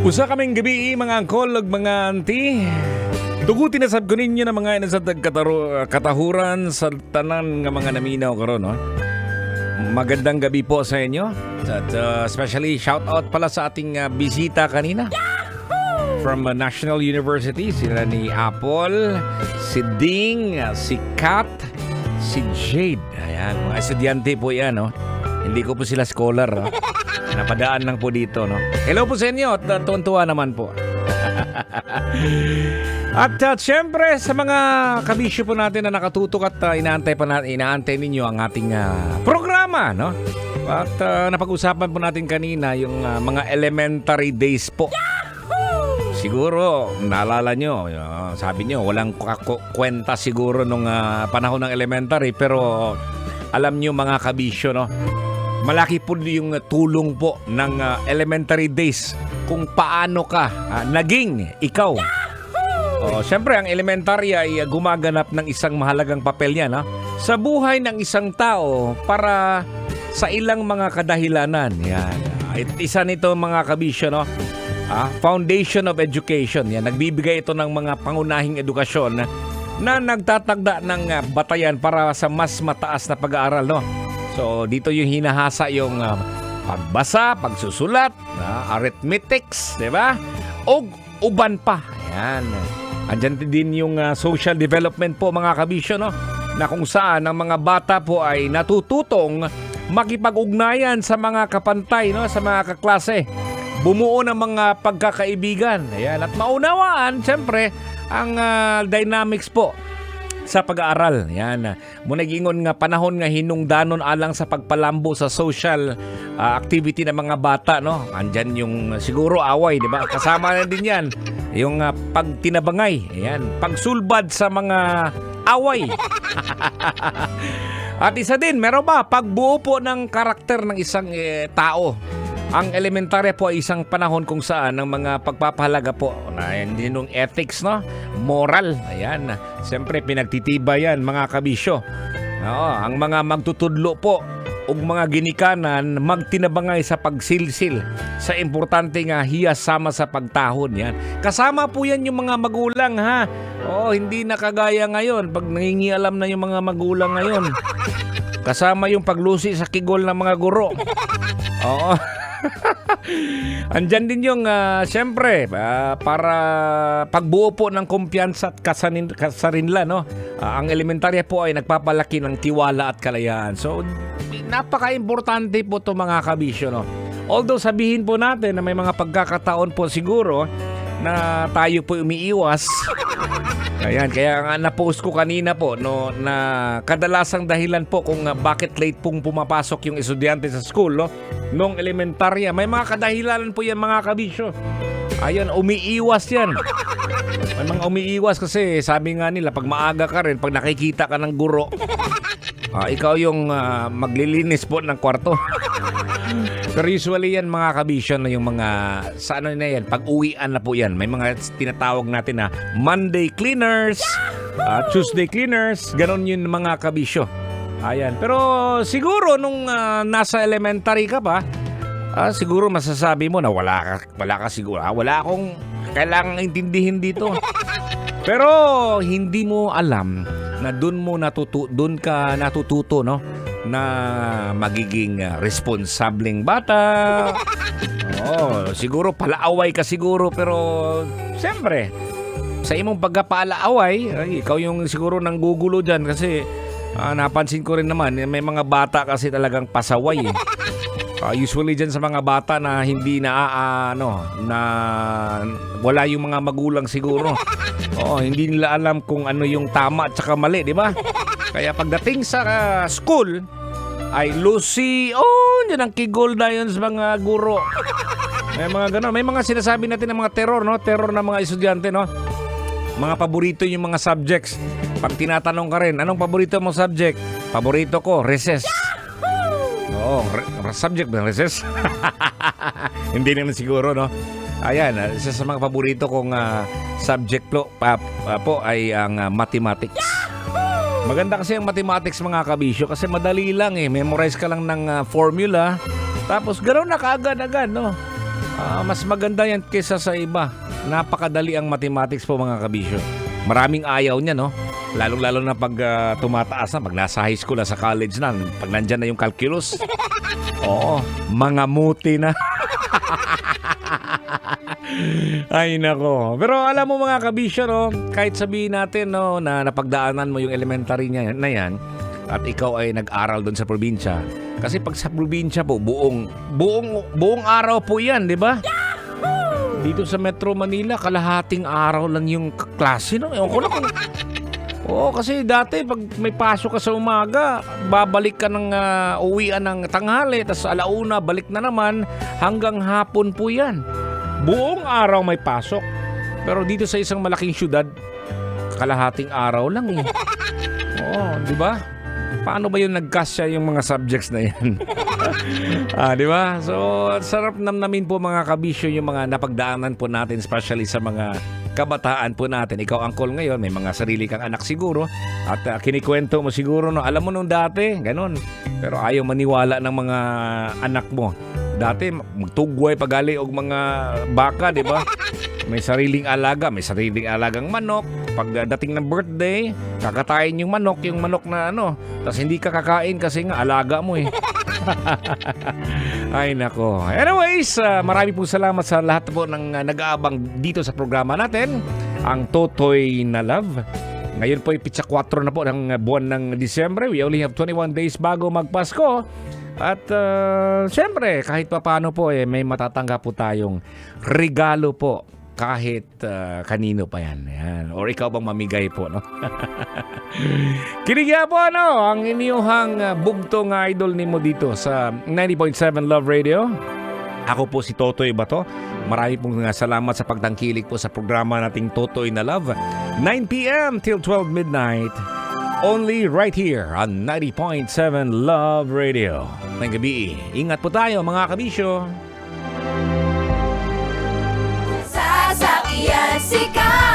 Usa kaming gabi mga angkol ug mga auntie. Tugutin na sab ko ninyo na mga ina sa katahuran sa tanan nga mga naminaw karon, no? Magandang gabi po sa inyo. At especially shout out pala sa ating bisita kanina. From National University, sila ni Apple, si Ding, si Kat, si Jade. Ayan, mga estudyante po yan, no? Hindi ko po sila scholar, no? Napadaan lang po dito, no? Hello po sa inyo at tuwan-tuwa naman po. At syempre sa mga kabisyo po natin na nakatutok at inaantay ninyo ang ating programa, no? At napag-usapan po natin kanina yung mga elementary days po. Siguro, naalala nyo, sabi nyo, walang kwenta siguro nung panahon ng elementary, pero alam nyo mga kabisyo, no? Malaki po yung tulong po ng elementary days kung paano ka naging ikaw. Siyempre, ang elementary ay gumaganap ng isang mahalagang papel yan sa buhay ng isang tao para sa ilang mga kadahilanan. Yan. Isa nito mga kabisyo, no? Foundation of Education. Yan. Nagbibigay ito ng mga pangunahing edukasyon na nagtatagda ng batayan para sa mas mataas na pag-aaral, no? So, dito yung hinahasa yung pagbasa, pagsusulat, arithmetics, di ba? O uban pa. Ayan. Andyan din yung social development po mga kabisyo, no? Na kung saan ang mga bata po ay natututong makipag-ugnayan sa mga kapantay, no? Sa mga kaklase. Bumuo ng mga pagkakaibigan. Ayan. At maunawaan, siyempre, ang dynamics po sa pag-aaral. Yan. Muna gingon nga panahon nga hinungdanon alang sa pagpalambo sa social activity ng mga bata, no? Andyan yung siguro away, di ba? Kasama na din yan. Yung pagtinabangay. Ayan. Pagsulbad sa mga away. At isa din, meron ba? Pagbuo po ng karakter ng isang tao. Ang elementary po ay isang panahon kung saan ang mga pagpapahalaga po na hindi nung ethics, no? Moral. Ayan. Siyempre, pinagtitiba yan, mga kabisyo. Ang mga magtutudlo po ug mga ginikanan magtinabangay sa pagsilsil sa importante nga hiyas sama sa pagtahon. Yan. Kasama po yan yung mga magulang, ha? Hindi na kagaya ngayon. Pag nangingialam na yung mga magulang ngayon. Kasama yung paglusi sa kigol ng mga guro. Oo. Andyan din yung siyempre para pagbuo po ng kumpiyansa at kasarinlan, no? Ang elementarya po ay nagpapalaki ng tiwala at kalayaan. So napaka-importante po to mga kabisyo, no? Although sabihin po natin na may mga pagkakataon po siguro na tayo po umiiwas. Ayan, kaya nga na-post ko kanina po, no, na kadalasang dahilan po kung bakit late pong pumapasok yung estudyante sa school, no, nung elementarya. May mga kadahilan po yan mga kabisyo. Ayan, umiiwas yan. May mga umiiwas kasi sabi nga nila, pag maaga ka rin, pag nakikita ka ng guro, ikaw yung maglilinis po ng kwarto. Pero usually yan mga kabisyon na yung mga sa ano na yan, pag-uwian na po yan. May mga tinatawag natin na Monday cleaners, Tuesday cleaners, ganon yun mga kabisyo. Ayan. Pero siguro nung nasa elementary ka pa, siguro masasabi mo na wala ka siguro. Wala akong kailangang intindihin dito. Pero hindi mo alam na doon ka natututo, no? Na magiging responsableng bata. Siguro palaaway ka siguro, pero siyempre sa imong pagkapalaaway, ikaw yung siguro nanggugulo dyan kasi napansin ko rin naman may mga bata kasi talagang pasaway. Usually dyan sa mga bata na hindi na wala yung mga magulang siguro. Hindi nila alam kung ano yung tama at saka mali, di ba? Kaya pagdating sa school ay lucy, yan ang kigol na yun sa mga guro. May mga gano'n. May mga sinasabi natin ng mga terror, no? Terror ng mga estudyante, no? Mga paborito yung mga subjects. Pag tinatanong ka rin, anong paborito mong subject? Paborito ko, recess. Subject ba, recess? Hindi naman siguro, no? Ayan, isa sa mga paborito kong subject po ay ang mathematics. Maganda kasi ang mathematics mga kabisyo kasi madali lang eh. Memorize ka lang ng formula. Tapos gano'n na kaagad-agad, no? Mas maganda yan kesa sa iba. Napakadali ang mathematics po mga kabisyo. Maraming ayaw niya, no? Lalong-lalo na pag tumataas na, pag nasa high school na, sa college na, pag nandyan na yung calculus. Oo, mga muti na. Ay nako. Pero alam mo mga kabisyo, no, kahit sabihin natin, no, na napagdaanan mo yung elementary niya, na yan, at ikaw ay nag-aral doon sa probinsya. Kasi pag sa probinsya po, buong araw po yan, di ba? Dito sa Metro Manila, kalahating araw lang yung klase, no? Ewan ko na kung... Oo, kasi dati pag may pasok ka sa umaga, babalik ka ng uwian ng tanghali, tapos alauna, balik na naman, hanggang hapon po yan. Buong araw may pasok. Pero dito sa isang malaking syudad, kalahating araw lang eh. Oo, di ba? Paano ba yung nagkasya yung mga subjects na yan? Di ba? So, sarap namnamin po mga kabisyo yung mga napagdaanan po natin, especially sa mga kabataan po natin. Ikaw, Uncle, ngayon, may mga sarili kang anak siguro at kinikwento mo siguro, no? Alam mo nung dati, ganun. Pero ayaw maniwala ng mga anak mo. Dati, magtugway pagali og mga baka, di ba? May sariling alaga, may sariling alagang manok. Pagdating ng birthday, kakatayin yung manok na ano. Tapos hindi ka kakain kasi nga alaga mo eh. Ay nako. Anyways, marami po salamat sa lahat po ng nag-aabang dito sa programa natin, ang Totoy na Love. Ngayon po ay pitsa 4 na po ng buwan ng Disyembre. We only have 21 days bago magpasko. At siyempre, kahit pa paano po may matatanggap po tayong regalo po. Kahit kanino pa yan. Or ikaw bang mamigay po, no? Kinigya po, ano, ang inyong bugtong idol nimo dito sa 90.7 Love Radio. Ako po si Totoy Bato. Marami pong salamat sa pagtangkilik po sa programa nating Totoy na Love. 9 p.m. till 12 midnight. Only right here on 90.7 Love Radio. Ngayong gabi, ingat po tayo mga kabisyo. Sasakyan si Ka